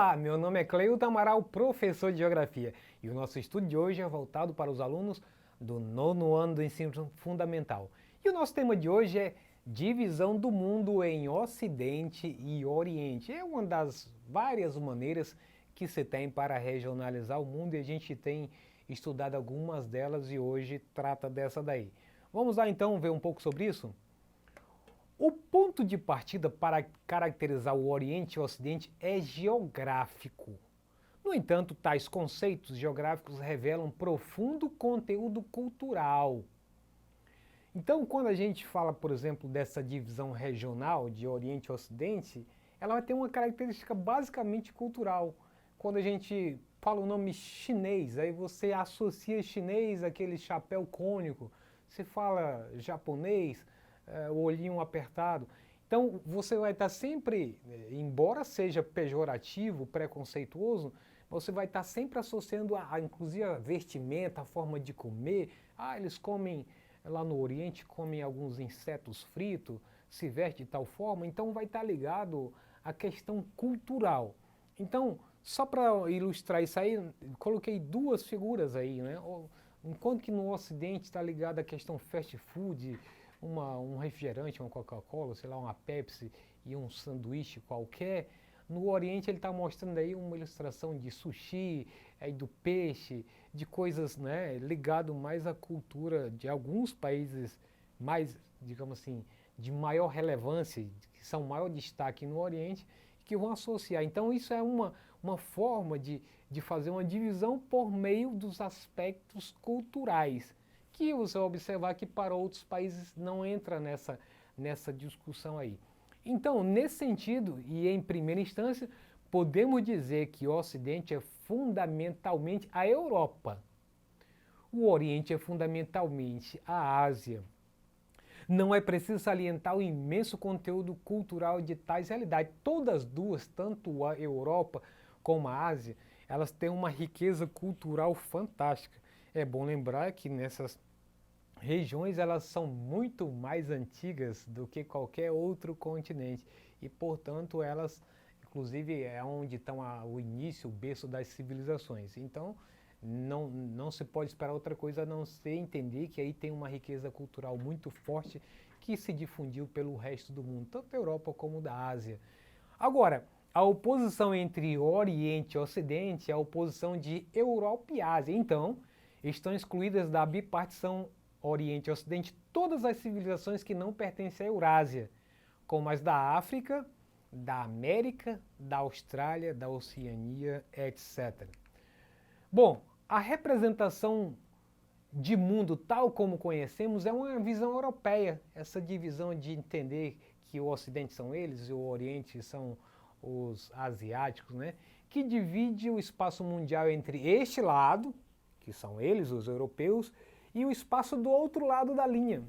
Olá, meu nome é Cleilton Amaral, professor de Geografia, e o nosso estudo de hoje é voltado para os alunos do nono ano do ensino fundamental. E o nosso tema de hoje é divisão do mundo em Ocidente e Oriente. É uma das várias maneiras que se tem para regionalizar o mundo e a gente tem estudado algumas delas e hoje trata dessa daí. Vamos lá então ver um pouco sobre isso? O ponto de partida para caracterizar o Oriente e o Ocidente é geográfico. No entanto, tais conceitos geográficos revelam profundo conteúdo cultural. Então, quando a gente fala, por exemplo, dessa divisão regional de Oriente e Ocidente, ela vai ter uma característica basicamente cultural. Quando a gente fala o nome chinês, aí você associa chinês àquele chapéu cônico. Se fala japonês, o olhinho apertado. Então, você vai estar sempre, embora seja pejorativo, preconceituoso, você vai estar sempre associando inclusive a vestimenta, a forma de comer. Ah, eles comem lá no Oriente, comem alguns insetos fritos, se veste de tal forma, então vai estar ligado à questão cultural. Então, só para ilustrar isso aí, coloquei duas figuras aí, né? Enquanto que no Ocidente está ligado à questão fast food, um refrigerante, uma Coca-Cola, sei lá, uma Pepsi e um sanduíche qualquer, no Oriente ele está mostrando aí uma ilustração de sushi, do peixe, de coisas, né, ligado mais à cultura de alguns países mais, digamos assim, de maior relevância, que são maior destaque no Oriente, que vão associar. Então isso é uma forma de fazer uma divisão por meio dos aspectos culturais, que você vai observar que para outros países não entra nessa discussão aí. Então, nesse sentido, e em primeira instância, podemos dizer que o Ocidente é fundamentalmente a Europa. O Oriente é fundamentalmente a Ásia. Não é preciso salientar o imenso conteúdo cultural de tais realidades. Todas as duas, tanto a Europa como a Ásia, elas têm uma riqueza cultural fantástica. É bom lembrar que nessas regiões elas são muito mais antigas do que qualquer outro continente e, portanto, elas, inclusive, é onde estão o início, o berço das civilizações. Então, não se pode esperar outra coisa a não ser entender que aí tem uma riqueza cultural muito forte que se difundiu pelo resto do mundo, tanto da Europa como da Ásia. Agora, a oposição entre Oriente e Ocidente é a oposição de Europa e Ásia. Então, estão excluídas da bipartição Oriente e Ocidente todas as civilizações que não pertencem à Eurásia, como as da África, da América, da Austrália, da Oceania, etc. Bom, a representação de mundo tal como conhecemos é uma visão europeia, essa divisão de entender que o Ocidente são eles e o Oriente são os asiáticos, né? Que divide o espaço mundial entre este lado, que são eles, os europeus, e o espaço do outro lado da linha.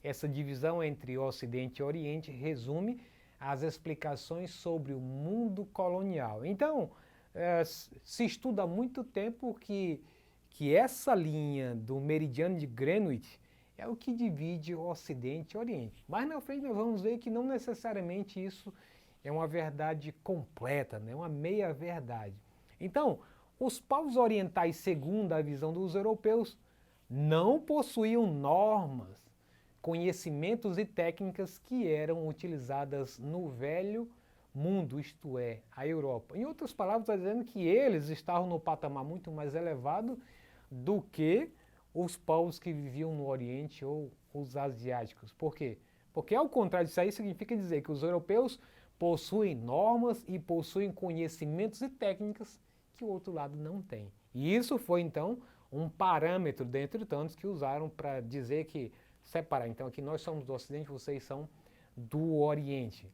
Essa divisão entre Ocidente e Oriente resume as explicações sobre o mundo colonial. Então, se estuda há muito tempo que essa linha do meridiano de Greenwich é o que divide o Ocidente e o Oriente. Mas na frente nós vamos ver que não necessariamente isso é uma verdade completa, né? Uma meia-verdade. Então, os povos orientais, segundo a visão dos europeus, não possuíam normas, conhecimentos e técnicas que eram utilizadas no velho mundo, isto é, a Europa. Em outras palavras, está dizendo que eles estavam no patamar muito mais elevado do que os povos que viviam no Oriente ou os asiáticos. Por quê? Porque ao contrário disso aí significa dizer que os europeus possuem normas e possuem conhecimentos e técnicas que o outro lado não tem. E isso foi então um parâmetro dentre tantos que usaram para dizer que separar. Então aqui nós somos do Ocidente, vocês são do Oriente.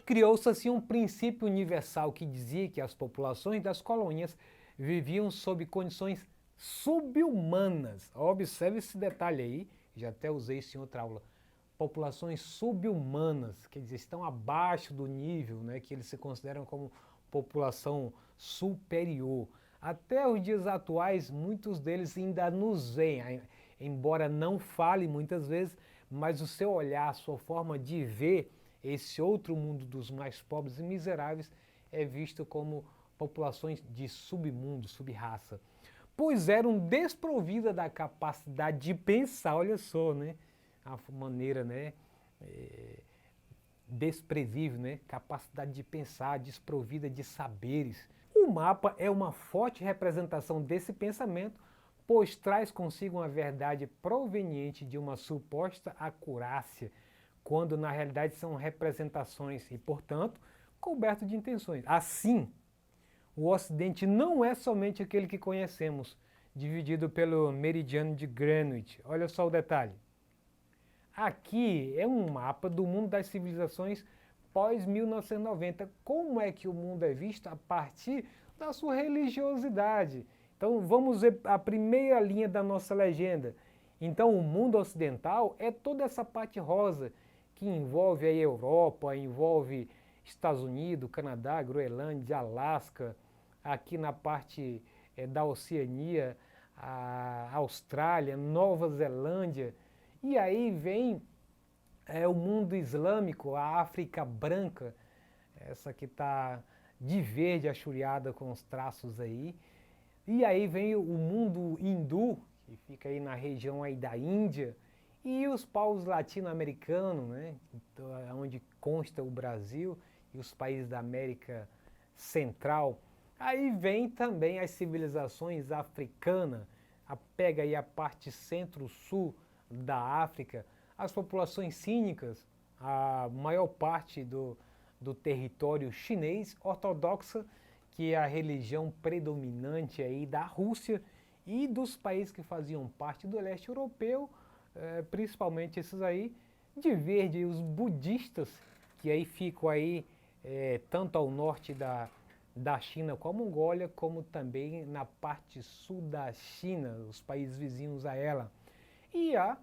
Criou-se assim um princípio universal que dizia que as populações das colônias viviam sob condições subhumanas. Observe esse detalhe aí, já até usei isso em outra aula. Populações subhumanas, quer dizer, estão abaixo do nível, né, que eles se consideram como população superior. Até os dias atuais, muitos deles ainda nos veem, embora não fale muitas vezes, mas o seu olhar, a sua forma de ver esse outro mundo dos mais pobres e miseráveis é visto como populações de submundo, subraça, pois eram desprovidas da capacidade de pensar, olha só, né? A maneira, né? Desprezível, né? Capacidade de pensar, desprovida de saberes. O mapa é uma forte representação desse pensamento, pois traz consigo uma verdade proveniente de uma suposta acurácia, quando na realidade são representações e, portanto, coberto de intenções. Assim, o Ocidente não é somente aquele que conhecemos, dividido pelo meridiano de Greenwich. Olha só o detalhe. Aqui é um mapa do mundo das civilizações pós-1990. Como é que o mundo é visto a partir da sua religiosidade? Então vamos ver a primeira linha da nossa legenda. Então o mundo ocidental é toda essa parte rosa que envolve a Europa, envolve Estados Unidos, Canadá, Groenlândia, Alasca, aqui na parte da Oceania, a Austrália, Nova Zelândia. E aí vem o mundo islâmico, a África branca, essa que está de verde achuriada com os traços aí. E aí vem o mundo hindu, que fica aí na região aí da Índia, e os povos latino-americanos, né, onde consta o Brasil e os países da América Central. Aí vem também as civilizações africanas, pega aí a parte centro-sul da África, as populações cínicas, a maior parte do território chinês ortodoxa, que é a religião predominante aí da Rússia e dos países que faziam parte do leste europeu, principalmente esses aí, de verde, os budistas, que aí ficam aí tanto ao norte da China com a Mongólia, como também na parte sul da China, os países vizinhos a ela. E a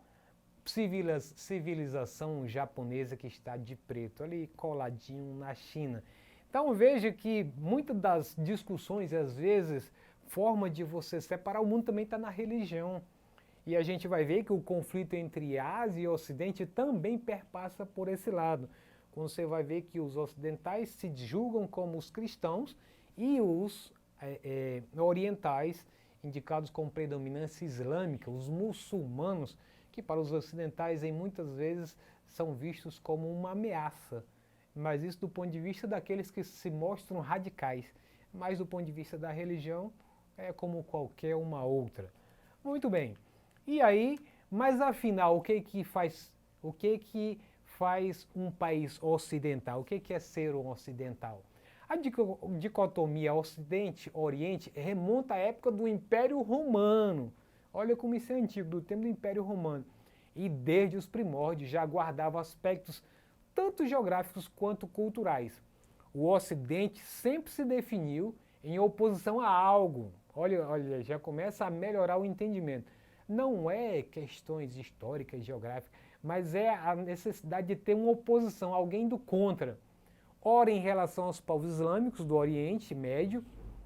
civilização japonesa que está de preto, ali coladinho na China. Então veja que muitas das discussões, às vezes, forma de você separar o mundo também está na religião. E a gente vai ver que o conflito entre Ásia e Ocidente também perpassa por esse lado. Quando você vai ver que os ocidentais se julgam como os cristãos e os orientais, indicados como predominância islâmica, os muçulmanos, que para os ocidentais em muitas vezes são vistos como uma ameaça. Mas isso do ponto de vista daqueles que se mostram radicais. Mas do ponto de vista da religião, é como qualquer uma outra. Muito bem. E aí, mas afinal, o que faz um país ocidental? O que é ser um ocidental? A dicotomia Ocidente-Oriente remonta à época do Império Romano. Olha como isso é antigo, do tempo do Império Romano. E desde os primórdios já guardava aspectos tanto geográficos quanto culturais. O Ocidente sempre se definiu em oposição a algo. Olha, já começa a melhorar o entendimento. Não é questões históricas, geográficas, mas é a necessidade de ter uma oposição, alguém do contra. Ora em relação aos povos islâmicos do Oriente Médio,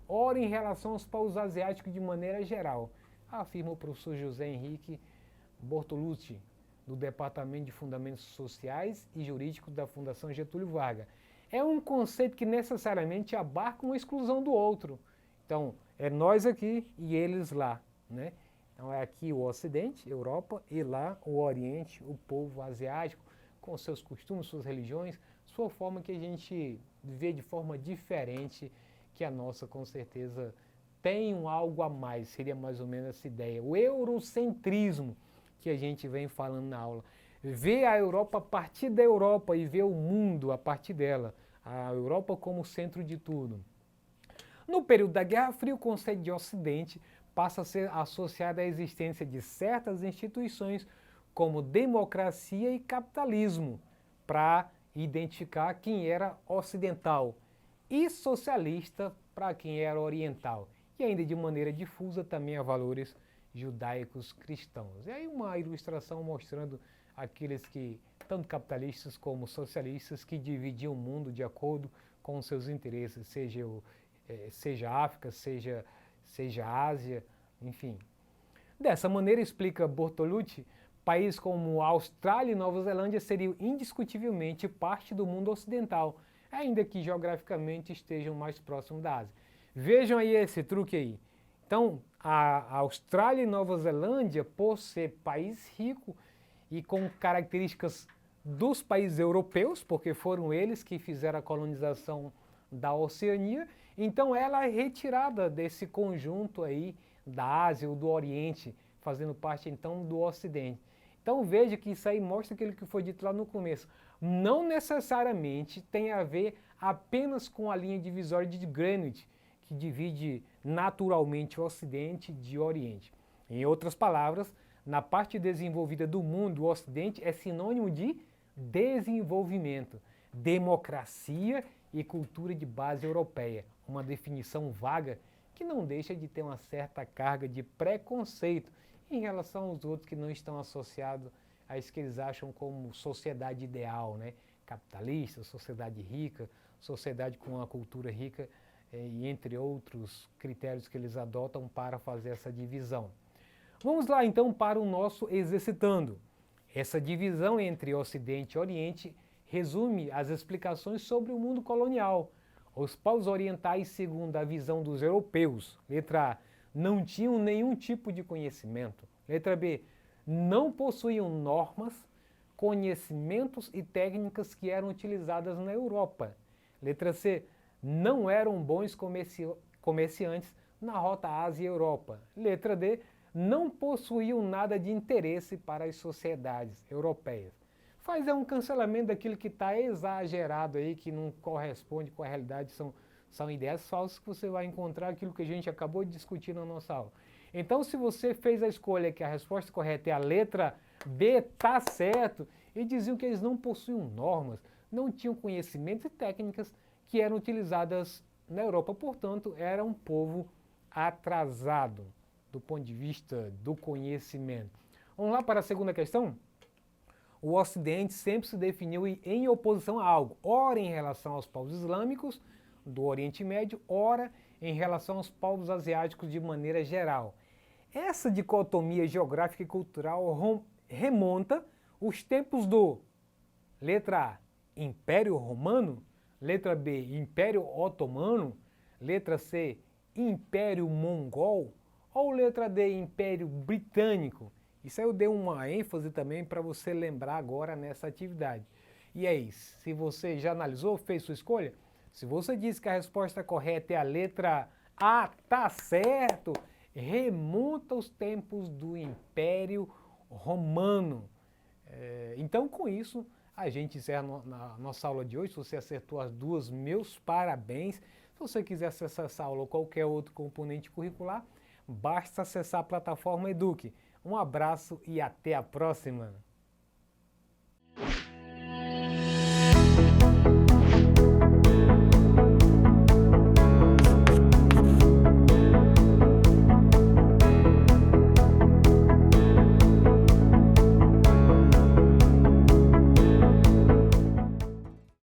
ora em relação aos povos asiáticos de maneira geral, afirma o professor José Henrique Bortolucci, do Departamento de Fundamentos Sociais e Jurídicos da Fundação Getúlio Vargas. É um conceito que necessariamente abarca uma exclusão do outro. Então, é nós aqui e eles lá, né? Então é aqui o Ocidente, Europa, e lá o Oriente, o povo asiático, com seus costumes, suas religiões, sua forma que a gente vê de forma diferente que a nossa, com certeza, tem um algo a mais, seria mais ou menos essa ideia. O eurocentrismo que a gente vem falando na aula. Ver a Europa a partir da Europa e ver o mundo a partir dela. A Europa como centro de tudo. No período da Guerra Fria, o conceito de Ocidente passa a ser associado à existência de certas instituições como democracia e capitalismo, para identificar quem era ocidental, e socialista para quem era oriental, e ainda de maneira difusa também a valores judaicos cristãos. E aí uma ilustração mostrando aqueles que, tanto capitalistas como socialistas, que dividiam o mundo de acordo com seus interesses, seja África, seja Ásia, enfim. Dessa maneira, explica Bortolucci, países como Austrália e Nova Zelândia seriam indiscutivelmente parte do mundo ocidental, ainda que geograficamente estejam mais próximos da Ásia. Vejam aí esse truque aí. Então, a Austrália e Nova Zelândia, por ser país rico e com características dos países europeus, porque foram eles que fizeram a colonização da Oceania, então ela é retirada desse conjunto aí da Ásia ou do Oriente, fazendo parte então do Ocidente. Então veja que isso aí mostra aquilo que foi dito lá no começo. Não necessariamente tem a ver apenas com a linha divisória de Greenwich, que divide naturalmente o Ocidente de Oriente. Em outras palavras, na parte desenvolvida do mundo, o Ocidente é sinônimo de desenvolvimento, democracia e cultura de base europeia. Uma definição vaga que não deixa de ter uma certa carga de preconceito em relação aos outros que não estão associados a isso que eles acham como sociedade ideal, né? Capitalista, sociedade rica, sociedade com uma cultura rica, e entre outros critérios que eles adotam para fazer essa divisão. Vamos lá então para o nosso exercitando. Essa divisão entre Ocidente e Oriente resume as explicações sobre o mundo colonial. Os povos orientais, segundo a visão dos europeus, letra A, não tinham nenhum tipo de conhecimento. Letra B, não possuíam normas, conhecimentos e técnicas que eram utilizadas na Europa. Letra C, não eram bons comerciantes na rota Ásia-Europa. Letra D, não possuíam nada de interesse para as sociedades europeias. Faz um cancelamento daquilo que está exagerado aí, que não corresponde com a realidade, são ideias falsas que você vai encontrar aquilo que a gente acabou de discutir na nossa aula. Então, se você fez a escolha que a resposta correta é a letra B, tá certo, e diziam que eles não possuíam normas, não tinham conhecimentos e técnicas que eram utilizadas na Europa, portanto, era um povo atrasado do ponto de vista do conhecimento. Vamos lá para a segunda questão? O Ocidente sempre se definiu em oposição a algo, ora em relação aos povos islâmicos do Oriente Médio, ora em relação aos povos asiáticos de maneira geral. Essa dicotomia geográfica e cultural remonta os tempos do, letra A, Império Romano, letra B, Império Otomano, letra C, Império Mongol, ou letra D, Império Britânico. Isso aí eu dei uma ênfase também para você lembrar agora nessa atividade. E aí, se você já analisou, fez sua escolha? Se você disse que a resposta correta é a letra A, tá certo! Remonta aos tempos do Império Romano. Então, com isso, a gente encerra na nossa aula de hoje. Se você acertou as duas, meus parabéns. Se você quiser acessar essa aula ou qualquer outro componente curricular, basta acessar a plataforma Eduque. Um abraço e até a próxima!